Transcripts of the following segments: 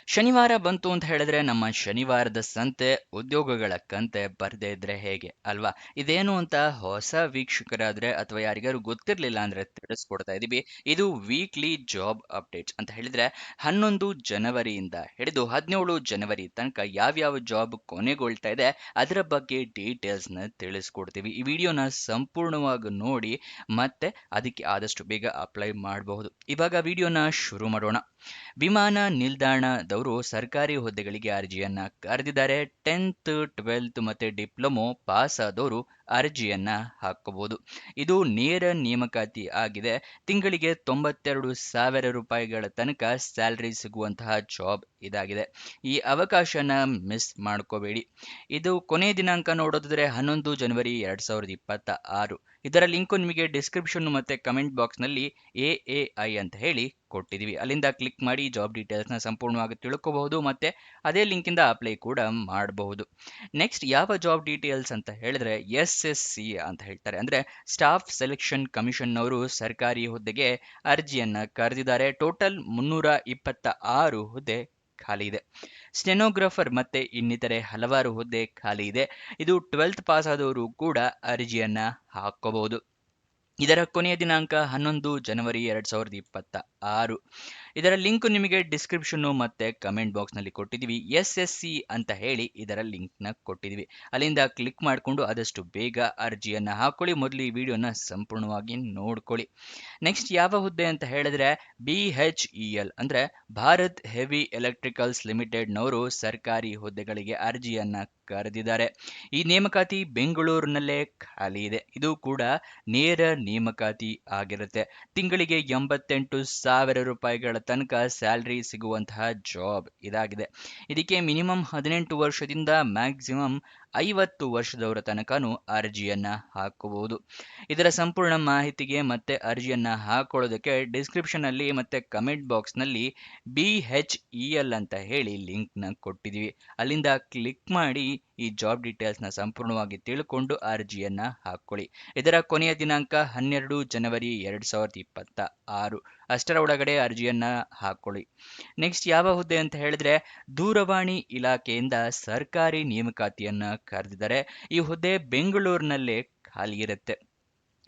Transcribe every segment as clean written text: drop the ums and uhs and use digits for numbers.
ಶನಿವಾರ ಬಂತು ಅಂತ ಹೇಳಿದ್ರೆ ನಮ್ಮ ಶನಿವಾರದ ಸಂತೆ ಉದ್ಯೋಗಗಳ ಕಂತೆ ಬರ್ದೇ ಇದ್ರೆ ಹೇಗೆ ಅಲ್ವಾ? ಇದೇನು ಅಂತ ಹೊಸ ವೀಕ್ಷಕರಾದ್ರೆ ಅಥವಾ ಯಾರಿಗಾರು ಗೊತ್ತಿರ್ಲಿಲ್ಲ ಅಂದ್ರೆ ತಿಳಿಸ್ಕೊಡ್ತಾ ಇದೀವಿ. ಇದು ವೀಕ್ಲಿ ಜಾಬ್ ಅಪ್ಡೇಟ್ಸ್ ಅಂತ ಹೇಳಿದ್ರೆ 11 ಜನವರಿಯಿಂದ ಹಿಡಿದು 17 ಜನವರಿ ತನಕ ಯಾವ್ಯಾವ ಜಾಬ್ ಕೊನೆಗೊಳ್ತಾ ಇದೆ ಅದರ ಬಗ್ಗೆ ಡೀಟೇಲ್ಸ್ ನ ತಿಳಿಸ್ಕೊಡ್ತೀವಿ. ಈ ವಿಡಿಯೋನ ಸಂಪೂರ್ಣವಾಗಿ ನೋಡಿ ಮತ್ತೆ ಅದಕ್ಕೆ ಆದಷ್ಟು ಬೇಗ ಅಪ್ಲೈ ಮಾಡಬಹುದು. ಇವಾಗ ವಿಡಿಯೋನ ಶುರು ಮಾಡೋಣ. ವಿಮಾನ ನಿಲ್ದಾಣದವರು ಸರ್ಕಾರಿ ಹುದ್ದೆಗಳಿಗೆ ಅರ್ಜಿಯನ್ನ ಕರೆದಿದ್ದಾರೆ. 10th 12th ಮತ್ತೆ ಡಿಪ್ಲೊಮೊ ಪಾಸ್ ಆದವರು ಅರ್ಜಿಯನ್ನ ಹಾಕಬಹುದು. ಇದು ನೇರ ನೇಮಕಾತಿ ಆಗಿದೆ. ತಿಂಗಳಿಗೆ 92,000 ರೂಪಾಯಿಗಳ ತನಕ ಸ್ಯಾಲರಿ ಸಿಗುವಂತಹ ಜಾಬ್ ಇದಾಗಿದೆ. ಈ ಅವಕಾಶನ ಮಿಸ್ ಮಾಡ್ಕೋಬೇಡಿ. ಇದು ಕೊನೆಯ ದಿನಾಂಕ ನೋಡೋದಾದ್ರೆ 11 ಜನವರಿ 2026. ಇದರ ಲಿಂಕ್ ನಿಮಗೆ ಡಿಸ್ಕ್ರಿಪ್ಷನ್ ಮತ್ತೆ ಕಮೆಂಟ್ ಬಾಕ್ಸ್ ನಲ್ಲಿ ಎಎಐ ಅಂತ ಹೇಳಿ ಕೊಟ್ಟಿದೀವಿ. ಅಲ್ಲಿಂದ ಕ್ಲಿಕ್ ಮಾಡಿ ಜಾಬ್ ಡೀಟೇಲ್ಸ್ ನ ಸಂಪೂರ್ಣವಾಗಿ ತಿಳ್ಕೋಬಹುದು ಮತ್ತೆ ಅದೇ ಲಿಂಕ್ ಇಂದ ಅಪ್ಲೈ ಕೂಡ ಮಾಡಬಹುದು. ನೆಕ್ಸ್ಟ್ ಯಾವ ಜಾಬ್ ಡೀಟೇಲ್ಸ್ ಅಂತ ಹೇಳಿದ್ರೆ SSC ಅಂತ ಹೇಳ್ತಾರೆ, ಅಂದ್ರೆ ಸ್ಟಾಫ್ ಸೆಲೆಕ್ಷನ್ ಕಮಿಷನ್ ಅವರು ಸರ್ಕಾರಿ ಹುದ್ದೆಗೆ ಅರ್ಜಿಯನ್ನ ಕರೆದಿದ್ದಾರೆ. ಟೋಟಲ್ 326 ಹುದ್ದೆ ಖಾಲಿ ಇದೆ. ಸ್ಟೆನೋಗ್ರಾಫರ್ ಮತ್ತೆ ಇನ್ನಿತರೆ ಹಲವಾರು ಹುದ್ದೆ ಖಾಲಿ ಇದೆ. ಇದು 12th ಪಾಸ್ ಆದವರು ಕೂಡ ಅರ್ಜಿಯನ್ನ ಹಾಕಬಹುದು. ಇದರ ಕೊನೆಯ ದಿನಾಂಕ 11 ಜನವರಿ 2026. ಇದರ ಲಿಂಕ್ ನಿಮಗೆ ಡಿಸ್ಕ್ರಿಪ್ಷನ್ ಮತ್ತೆ ಕಮೆಂಟ್ ಬಾಕ್ಸ್ ನಲ್ಲಿ ಕೊಟ್ಟಿದ್ದೀವಿ. SSC ಅಂತ ಹೇಳಿ ಇದರ ಲಿಂಕ್ ನ ಕೊಟ್ಟಿದ್ದೀವಿ. ಅಲ್ಲಿಂದ ಕ್ಲಿಕ್ ಮಾಡಿಕೊಂಡು ಆದಷ್ಟು ಬೇಗ ಅರ್ಜಿಯನ್ನ ಹಾಕೊಳ್ಳಿ. ಮೊದಲು ಈ ವಿಡಿಯೋನ ಸಂಪೂರ್ಣವಾಗಿ ನೋಡ್ಕೊಳ್ಳಿ. ನೆಕ್ಸ್ಟ್ ಯಾವ ಹುದ್ದೆ ಅಂತ ಹೇಳಿದ್ರೆ BHEL ಅಂದ್ರೆ ಭಾರತ್ ಹೆವಿ ಎಲೆಕ್ಟ್ರಿಕಲ್ಸ್ ಲಿಮಿಟೆಡ್ನವರು ಸರ್ಕಾರಿ ಹುದ್ದೆಗಳಿಗೆ ಅರ್ಜಿಯನ್ನ ಕರೆದಿದ್ದಾರೆ. ಈ ನೇಮಕಾತಿ ಬೆಂಗಳೂರಿನಲ್ಲೇ ಖಾಲಿ ಇದೆ. ಇದು ಕೂಡ ನೇರ ನೇಮಕಾತಿ ಆಗಿರುತ್ತೆ. ತಿಂಗಳಿಗೆ 88,000 ರೂಪಾಯಿಗಳ ತನಕ ಸ್ಯಾಲರಿ ಸಿಗುವಂತಹ ಜಾಬ್ ಇದಾಗಿದೆ. ಇದಕ್ಕೆ ಮಿನಿಮಮ್ 18 ವರ್ಷದಿಂದ ಮ್ಯಾಕ್ಸಿಮಮ್ 50 ವರ್ಷದವರ ತನಕನೂ ಅರ್ಜಿಯನ್ನ ಹಾಕಬಹುದು. ಇದರ ಸಂಪೂರ್ಣ ಮಾಹಿತಿಗೆ ಮತ್ತೆ ಅರ್ಜಿಯನ್ನ ಹಾಕೊಳ್ಳೋದಕ್ಕೆ ಡಿಸ್ಕ್ರಿಪ್ಷನ್ ಅಲ್ಲಿ ಮತ್ತೆ ಕಮೆಂಟ್ ಬಾಕ್ಸ್ ನಲ್ಲಿ BHEL ಅಂತ ಹೇಳಿ ಲಿಂಕ್ ನ ಕೊಟ್ಟಿದೀವಿ. ಅಲ್ಲಿಂದ ಕ್ಲಿಕ್ ಮಾಡಿ ಈ ಜಾಬ್ ಡೀಟೇಲ್ಸ್ ನ ಸಂಪೂರ್ಣವಾಗಿ ತಿಳ್ಕೊಂಡು ಅರ್ಜಿಯನ್ನ ಹಾಕೊಳ್ಳಿ. ಇದರ ಕೊನೆಯ ದಿನಾಂಕ 12 ಜನವರಿ 2026. ಅಷ್ಟರ ಒಳಗಡೆ ಅರ್ಜಿಯನ್ನ ಹಾಕೊಳ್ಳಿ. ನೆಕ್ಸ್ಟ್ ಯಾವ ಹುದ್ದೆ ಅಂತ ಹೇಳಿದ್ರೆ ದೂರವಾಣಿ ಇಲಾಖೆಯಿಂದ ಸರ್ಕಾರಿ ನೇಮಕಾತಿಯನ್ನ ಕರೆದಿದ್ದಾರೆ. ಈ ಹುದ್ದೆ ಬೆಂಗಳೂರಿನಲ್ಲೇ ಖಾಲಿ ಇರುತ್ತೆ.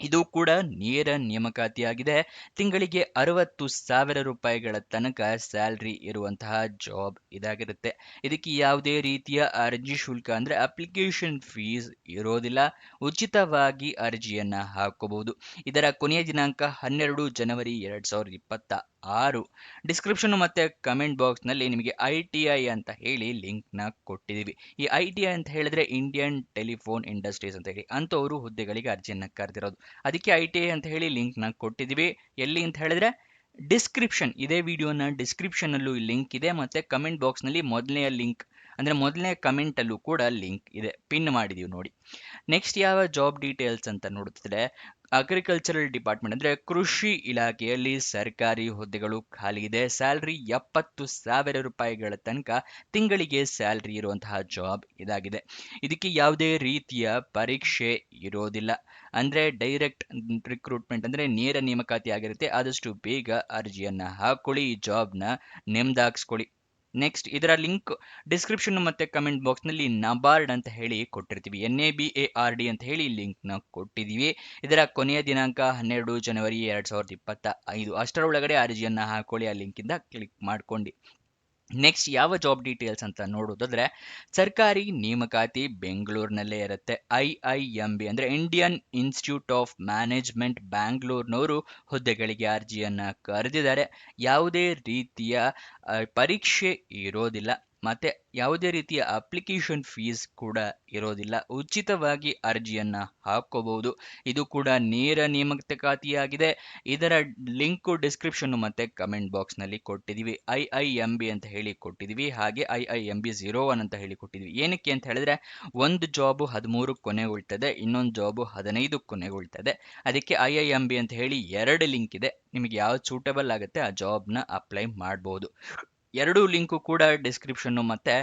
ಇದು ಕೂಡ ನೇರ ನೇಮಕಾತಿಯಾಗಿದೆ. ತಿಂಗಳಿಗೆ 60,000 ರೂಪಾಯಿಗಳ ತನಕ ಸ್ಯಾಲರಿ ಇರುವಂತಹ ಜಾಬ್ ಇದಾಗಿರುತ್ತೆ. ಇದಕ್ಕೆ ಯಾವುದೇ ರೀತಿಯ ಅರ್ಜಿ ಶುಲ್ಕ ಅಂದ್ರೆ ಅಪ್ಲಿಕೇಶನ್ ಫೀಸ್ ಇರೋದಿಲ್ಲ. ಉಚಿತವಾಗಿ ಅರ್ಜಿಯನ್ನ ಹಾಕಬಹುದು. ಇದರ ಕೊನೆಯ ದಿನಾಂಕ 12 ಜನವರಿ 2026. ಡಿಸ್ಕ್ರಿಪ್ಷನ್ ಮತ್ತೆ ಕಮೆಂಟ್ ಬಾಕ್ಸ್ ನಲ್ಲಿ ನಿಮಗೆ ITI ಅಂತ ಹೇಳಿ ಲಿಂಕ್ ನ ಕೊಟ್ಟಿದ್ದೀವಿ. ಈ ITI ಅಂತ ಹೇಳಿದ್ರೆ ಇಂಡಿಯನ್ ಟೆಲಿಫೋನ್ ಇಂಡಸ್ಟ್ರೀಸ್ ಅಂತ ಹೇಳಿ ಅಂತವರು ಹುದ್ದೆಗಳಿಗೆ ಅರ್ಜಿಯನ್ನ ಕರೆದಿರೋದು. ಅದಕ್ಕೆ ITI ಅಂತ ಹೇಳಿ ಲಿಂಕ್ ನ ಕೊಟ್ಟಿದ್ದೀವಿ. ಎಲ್ಲಿ ಅಂತ ಹೇಳಿದ್ರೆ ಡಿಸ್ಕ್ರಿಪ್ಷನ್, ಇದೇ ವಿಡಿಯೋನ ಡಿಸ್ಕ್ರಿಪ್ಷನ್ ಅಲ್ಲೂ ಲಿಂಕ್ ಇದೆ ಮತ್ತೆ ಕಮೆಂಟ್ ಬಾಕ್ಸ್ ನಲ್ಲಿ ಮೊದಲನೆಯ ಲಿಂಕ್ ಅಂದ್ರೆ ಮೊದಲನೇ ಕಮೆಂಟ್ ಅಲ್ಲೂ ಕೂಡ ಲಿಂಕ್ ಇದೆ, ಪಿನ್ ಮಾಡಿದೀವಿ ನೋಡಿ. ನೆಕ್ಸ್ಟ್ ಯಾವ ಜಾಬ್ ಡೀಟೇಲ್ಸ್ ಅಂತ ನೋಡುತ್ತಿದ್ರೆ ಅಗ್ರಿಕಲ್ಚರಲ್ ಡಿಪಾರ್ಟ್ಮೆಂಟ್ ಅಂದ್ರೆ ಕೃಷಿ ಇಲಾಖೆಯಲ್ಲಿ ಸರ್ಕಾರಿ ಹುದ್ದೆಗಳು ಖಾಲಿ ಇದೆ. ಸ್ಯಾಲರಿ 70,000 ರೂಪಾಯಿಗಳ ತನಕ ತಿಂಗಳಿಗೆ ಸ್ಯಾಲರಿ ಇರುವಂತಹ ಜಾಬ್ ಇದಾಗಿದೆ. ಇದಕ್ಕೆ ಯಾವುದೇ ರೀತಿಯ ಪರೀಕ್ಷೆ ಇರೋದಿಲ್ಲ. ಅಂದ್ರೆ ಡೈರೆಕ್ಟ್ ರಿಕ್ರೂಟ್ಮೆಂಟ್ ಅಂದ್ರೆ ನೇರ ನೇಮಕಾತಿ ಆಗಿರುತ್ತೆ. ಆದಷ್ಟು ಬೇಗ ಅರ್ಜಿಯನ್ನ ಹಾಕೊಳ್ಳಿ, ಈ ಜಾಬ್ನ ನೆಮ್ದಾಗಿಸ್ಕೊಳ್ಳಿ. ನೆಕ್ಸ್ಟ್ ಇದರ ಲಿಂಕ್ ಡಿಸ್ಕ್ರಿಪ್ಷನ್ ಮತ್ತೆ ಕಮೆಂಟ್ ಬಾಕ್ಸ್ ನಲ್ಲಿ ನಬಾರ್ಡ್ ಅಂತ ಹೇಳಿ ಕೊಟ್ಟಿರ್ತೀವಿ. NABARD ಅಂತ ಹೇಳಿ ಲಿಂಕ್ ನ ಕೊಟ್ಟಿದೀವಿ. ಇದರ ಕೊನೆಯ ದಿನಾಂಕ 12 ಜನವರಿ 2025. ಅಷ್ಟರ ಒಳಗಡೆ ಅರ್ಜಿಯನ್ನ ಹಾಕೊಳ್ಳಿ, ಆ ಲಿಂಕ್ ಇಂದ ಕ್ಲಿಕ್ ಮಾಡ್ಕೊಂಡು. ನೆಕ್ಸ್ಟ್ ಯಾವ ಜಾಬ್ ಡೀಟೇಲ್ಸ್ ಅಂತ ನೋಡೋದಾದ್ರೆ ಸರ್ಕಾರಿ ನೇಮಕಾತಿ ಬೆಂಗಳೂರಿನಲ್ಲೇ ಇರುತ್ತೆ. IIMB ಅಂದ್ರೆ ಇಂಡಿಯನ್ ಇನ್ಸ್ಟಿಟ್ಯೂಟ್ ಆಫ್ ಮ್ಯಾನೇಜ್ಮೆಂಟ್ ಬ್ಯಾಂಗ್ಳೂರ್ನವರು ಹುದ್ದೆಗಳಿಗೆ ಅರ್ಜಿಯನ್ನ ಕರೆದಿದ್ದಾರೆ. ಯಾವುದೇ ರೀತಿಯ ಪರೀಕ್ಷೆ ಇರೋದಿಲ್ಲ ಮತ್ತೆ ಯಾವುದೇ ರೀತಿಯ ಅಪ್ಲಿಕೇಶನ್ ಫೀಸ್ ಕೂಡ ಇರೋದಿಲ್ಲ. ಉಚಿತವಾಗಿ ಅರ್ಜಿಯನ್ನ ಹಾಕೋಬಹುದು. ಇದು ಕೂಡ ನೇರ ನೇಮಕಾತಿಯಾಗಿದೆ. ಇದರ ಲಿಂಕ್ ಡಿಸ್ಕ್ರಿಪ್ಷನ್ ಮತ್ತೆ ಕಮೆಂಟ್ ಬಾಕ್ಸ್ ನಲ್ಲಿ ಕೊಟ್ಟಿದೀವಿ. IIMB ಅಂತ ಹೇಳಿ ಕೊಟ್ಟಿದೀವಿ, ಹಾಗೆ IIMB 01 ಅಂತ ಹೇಳಿ ಕೊಟ್ಟಿದೀವಿ. ಏನಕ್ಕೆ ಅಂತ ಹೇಳಿದ್ರೆ ಒಂದು ಜಾಬ್ 13 ಕೊನೆಗೊಳ್ತದೆ, ಇನ್ನೊಂದು ಜಾಬ್ 15 ಕೊನೆಗೊಳ್ತದೆ. ಅದಕ್ಕೆ IIMB ಅಂತ ಹೇಳಿ ಎರಡು ಲಿಂಕ್ ಇದೆ. ನಿಮಗೆ ಯಾವ್ದು ಸೂಟಬಲ್ ಆಗುತ್ತೆ ಆ ಜಾಬ್ನ ಅಪ್ಲೈ ಮಾಡಬಹುದು. ಎರಡೂ ಲಿಂಕು ಕೂಡ ಡಿಸ್ಕ್ರಿಪ್ಷನ್ನು ಮತ್ತೆ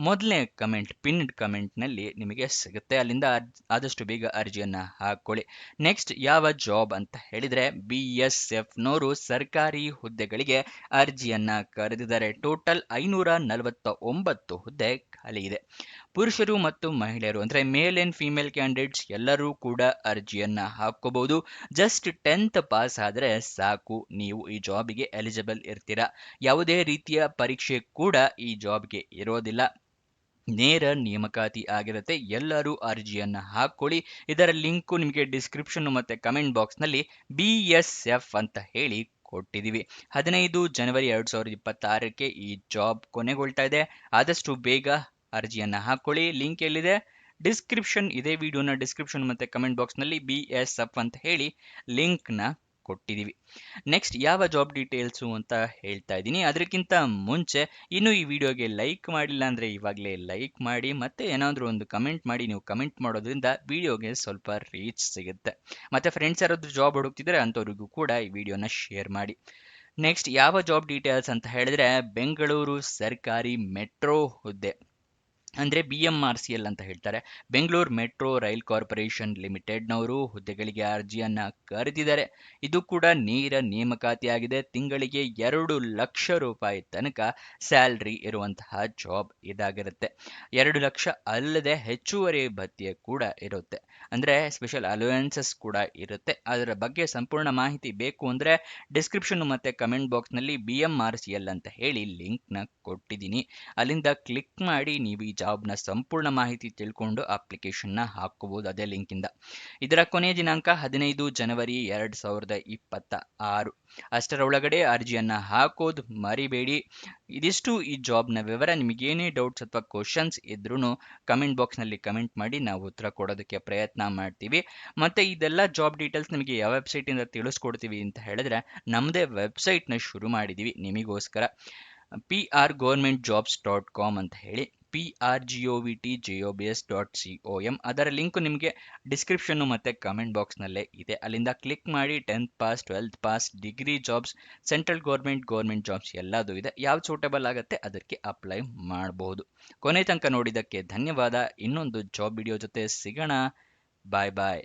ಮೊದಲನೇ ಕಮೆಂಟ್ ಪಿನ್ಡ್ ಕಮೆಂಟ್ನಲ್ಲಿ ನಿಮಗೆ ಸಿಗುತ್ತೆ. ಅಲ್ಲಿಂದ ಆದಷ್ಟು ಬೇಗ ಅರ್ಜಿಯನ್ನು ಹಾಕ್ಕೊಳ್ಳಿ. ನೆಕ್ಸ್ಟ್ ಯಾವ ಜಾಬ್ ಅಂತ ಹೇಳಿದರೆ BSFನವರು ಸರ್ಕಾರಿ ಹುದ್ದೆಗಳಿಗೆ ಅರ್ಜಿಯನ್ನು ಕರೆದಿದ್ದಾರೆ. ಟೋಟಲ್ 549 ಹುದ್ದೆ ಖಾಲಿ ಇದೆ. ಪುರುಷರು ಮತ್ತು ಮಹಿಳೆಯರು ಅಂದರೆ ಮೇಲ್ ಆ್ಯಂಡ್ ಫಿಮೇಲ್ ಕ್ಯಾಂಡಿಡೇಟ್ಸ್ ಎಲ್ಲರೂ ಕೂಡ ಅರ್ಜಿಯನ್ನು ಹಾಕ್ಕೋಬಹುದು. ಜಸ್ಟ್ 10th ಪಾಸ್ ಆದರೆ ಸಾಕು, ನೀವು ಈ ಜಾಬಿಗೆ ಎಲಿಜಿಬಲ್ ಇರ್ತೀರಾ. ಯಾವುದೇ ರೀತಿಯ ಪರೀಕ್ಷೆ ಕೂಡ ಈ ಜಾಬ್ಗೆ ಇರೋದಿಲ್ಲ. ನೇರ ನೇಮಕಾತಿ ಆಗಿರುತ್ತೆ. ಎಲ್ಲರೂ ಅರ್ಜಿಯನ್ನು ಹಾಕ್ಕೊಳ್ಳಿ. ಇದರ ಲಿಂಕು ನಿಮಗೆ ಡಿಸ್ಕ್ರಿಪ್ಷನ್ ಮತ್ತು ಕಮೆಂಟ್ ಬಾಕ್ಸ್ನಲ್ಲಿ BSF ಅಂತ ಹೇಳಿ ಕೊಟ್ಟಿದ್ದೀವಿ. 15 ಜನವರಿ 2026ಕ್ಕೆ ಈ ಜಾಬ್ ಕೊನೆಗೊಳ್ತಾ ಇದೆ. ಆದಷ್ಟು ಬೇಗ ಅರ್ಜಿಯನ್ನು ಹಾಕ್ಕೊಳ್ಳಿ. ಲಿಂಕ್ ಎಲ್ಲಿದೆ? ಡಿಸ್ಕ್ರಿಪ್ಷನ್. ಇದೇ ವಿಡಿಯೋನ ಡಿಸ್ಕ್ರಿಪ್ಷನ್ ಮತ್ತು ಕಮೆಂಟ್ ಬಾಕ್ಸ್ನಲ್ಲಿ BSF ಅಂತ ಹೇಳಿ ಲಿಂಕ್ನ ಕೊಟ್ಟಿದ್ದೀವಿ. ನೆಕ್ಸ್ಟ್ ಯಾವ ಜಾಬ್ ಡೀಟೇಲ್ಸು ಅಂತ ಹೇಳ್ತಾ ಇದ್ದೀನಿ. ಅದಕ್ಕಿಂತ ಮುಂಚೆ ಇನ್ನು ಈ ವಿಡಿಯೋಗೆ ಲೈಕ್ ಮಾಡಿಲ್ಲ ಅಂದರೆ ಇವಾಗಲೇ ಲೈಕ್ ಮಾಡಿ, ಮತ್ತೆ ಏನಾದರೂ ಒಂದು ಕಮೆಂಟ್ ಮಾಡಿ. ನೀವು ಕಮೆಂಟ್ ಮಾಡೋದ್ರಿಂದ ವಿಡಿಯೋಗೆ ಸ್ವಲ್ಪ ರೀಚ್ ಸಿಗುತ್ತೆ. ಮತ್ತು ಫ್ರೆಂಡ್ಸ್ ಯಾರಾದರೂ ಜಾಬ್ ಹುಡುಕ್ತಿದ್ರೆ ಅಂಥವ್ರಿಗೂ ಕೂಡ ಈ ವಿಡಿಯೋನ ಶೇರ್ ಮಾಡಿ. ನೆಕ್ಸ್ಟ್ ಯಾವ ಜಾಬ್ ಡೀಟೇಲ್ಸ್ ಅಂತ ಹೇಳಿದ್ರೆ ಬೆಂಗಳೂರು ಸರ್ಕಾರಿ ಮೆಟ್ರೋ ಹುದ್ದೆ ಅಂದರೆ BMRCL ಅಂತ ಹೇಳ್ತಾರೆ. ಬೆಂಗಳೂರು ಮೆಟ್ರೋ ರೈಲ್ ಕಾರ್ಪೊರೇಷನ್ ಲಿಮಿಟೆಡ್ನವರು ಹುದ್ದೆಗಳಿಗೆ ಅರ್ಜಿಯನ್ನು ಕರೆದಿದ್ದಾರೆ. ಇದು ಕೂಡ ನೇರ ನೇಮಕಾತಿಯಾಗಿದೆ. ತಿಂಗಳಿಗೆ 2 ಲಕ್ಷ ರೂಪಾಯಿ ತನಕ ಸ್ಯಾಲ್ರಿ ಇರುವಂತಹ ಜಾಬ್ ಇದಾಗಿರುತ್ತೆ. 2 ಲಕ್ಷ ಅಲ್ಲದೆ ಹೆಚ್ಚುವರಿ ಭತ್ಯೆ ಕೂಡ ಇರುತ್ತೆ, ಅಂದರೆ ಸ್ಪೆಷಲ್ ಅಲೋವೆನ್ಸಸ್ ಕೂಡ ಇರುತ್ತೆ. ಅದರ ಬಗ್ಗೆ ಸಂಪೂರ್ಣ ಮಾಹಿತಿ ಬೇಕು ಅಂದರೆ ಡಿಸ್ಕ್ರಿಪ್ಷನ್ ಮತ್ತು ಕಮೆಂಟ್ ಬಾಕ್ಸ್ನಲ್ಲಿ BMRCL ಅಂತ ಹೇಳಿ ಲಿಂಕ್ನ ಕೊಟ್ಟಿದ್ದೀನಿ. ಅಲ್ಲಿಂದ ಕ್ಲಿಕ್ ಮಾಡಿ ನೀವು ಈ ಜಾಬ್ನ ಸಂಪೂರ್ಣ ಮಾಹಿತಿ ತಿಳ್ಕೊಂಡು ಅಪ್ಲಿಕೇಶನ್ನ ಹಾಕ್ಕೋಬಹುದು ಅದೇ ಲಿಂಕಿಂದ. ಇದರ ಕೊನೆಯ ದಿನಾಂಕ 15 ಜನವರಿ 2026. ಅಷ್ಟರೊಳಗಡೆ ಅರ್ಜಿಯನ್ನು ಹಾಕೋದು ಮರಿಬೇಡಿ. ಇದಿಷ್ಟು ಈ ಜಾಬ್ನ ವಿವರ. ನಿಮಗೇನೇ ಡೌಟ್ಸ್ ಅಥವಾ ಕ್ವಶನ್ಸ್ ಇದ್ರೂ ಕಮೆಂಟ್ ಬಾಕ್ಸ್ನಲ್ಲಿ ಕಮೆಂಟ್ ಮಾಡಿ, ನಾವು ಉತ್ತರ ಕೊಡೋದಕ್ಕೆ ಪ್ರಯತ್ನ ಮಾಡ್ತೀವಿ. ಮತ್ತು ಇದೆಲ್ಲ ಜಾಬ್ ಡೀಟೇಲ್ಸ್ ನಿಮಗೆ ಯಾವ ವೆಬ್ಸೈಟಿಂದ ತಿಳಿಸ್ಕೊಡ್ತೀವಿ ಅಂತ ಹೇಳಿದ್ರೆ ನಮ್ಮದೇ ವೆಬ್ಸೈಟ್ನ ಶುರು ಮಾಡಿದ್ದೀವಿ ನಿಮಗೋಸ್ಕರ. prgovernmentjobs.com ಅಂತ ಹೇಳಿ, prgovtjobs.com. ಅದರ ಲಿಂಕು ನಿಮಗೆ ಡಿಸ್ಕ್ರಿಪ್ಷನ್ನು ಮತ್ತು ಕಮೆಂಟ್ ಬಾಕ್ಸ್ನಲ್ಲೇ ಇದೆ. ಅಲ್ಲಿಂದ ಕ್ಲಿಕ್ ಮಾಡಿ 10th pass 12th pass degree jobs, central government jobs ಎಲ್ಲದೂ ಇದೆ. ಯಾವ್ದು ಸೂಟಬಲ್ ಆಗುತ್ತೆ ಅದಕ್ಕೆ ಅಪ್ಲೈ ಮಾಡಬಹುದು. ಕೊನೆ ತನಕ ನೋಡಿದ್ದಕ್ಕೆ ಧನ್ಯವಾದ. ಇನ್ನೊಂದು ಜಾಬ್ ವಿಡಿಯೋ ಜೊತೆ ಸಿಗೋಣ. ಬಾಯ್ ಬಾಯ್.